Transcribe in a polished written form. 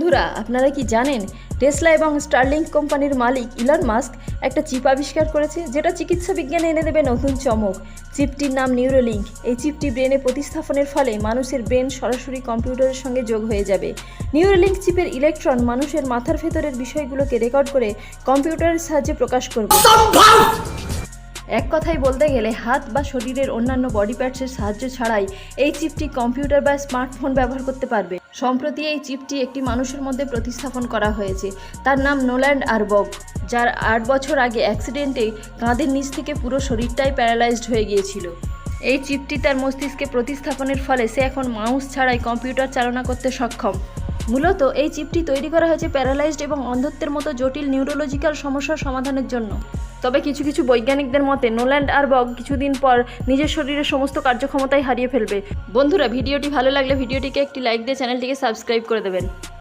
বন্ধুরা, আপনারা কি জানেন টেসলা এবং স্টারলিংক কোম্পানির মালিক ইলন মাস্ক একটা চিপ আবিষ্কার করেছে, যেটা চিকিৎসা বিজ্ঞানে এনে দেবে নতুন চমক। চিপটির নাম নিউরোলিঙ্ক। এই চিপটি ব্রেনে প্রতিস্থাপনের ফলে মানুষের ব্রেন সরাসরি কম্পিউটারের সঙ্গে যোগ হয়ে যাবে। নিউরোলিঙ্ক চিপের ইলেকট্রন মানুষের মাথার ভেতরের বিষয়গুলোকে রেকর্ড করে কম্পিউটারের সাহায্যে প্রকাশ করবে। এক কথায় বলতে গেলে হাত বা শরীরের অন্যান্য বডি পার্টসের সাহায্য ছাড়াই এই চিপটি কম্পিউটার বা স্মার্টফোন ব্যবহার করতে পারবে। সম্প্রতি এই চিপটি একটি মানুষের মধ্যে প্রতিস্থাপন করা হয়েছে। তার নাম নোল্যান্ড আরবগ, যার 8 বছর আগে অ্যাক্সিডেন্টে কাঁধের নিচ থেকে পুরো শরীরটাই প্যারালাইজড হয়ে গিয়েছিল। এই চিপটি তার মস্তিষ্কে প্রতিস্থাপনের ফলে সে এখন মাউস ছাড়াই কম্পিউটার চালনা করতে সক্ষম। মূলত এই চিপটি তৈরি করা হয়েছে প্যারালাইজড এবং অন্ধত্বের মতো জটিল নিউরোলজিক্যাল সমস্যার সমাধানের জন্য। তবে কিছু কিছু বৈজ্ঞানিকদের মতে নোল্যান্ড আরবগ কিছুদিন পর নিজের শরীরের সমস্ত কার্যক্ষমতাই হারিয়ে ফেলবে। বন্ধুরা, ভিডিওটি ভালো লাগলে ভিডিওটিকে একটি লাইক দিয়ে চ্যানেলটিকে সাবস্ক্রাইব করে দেবেন।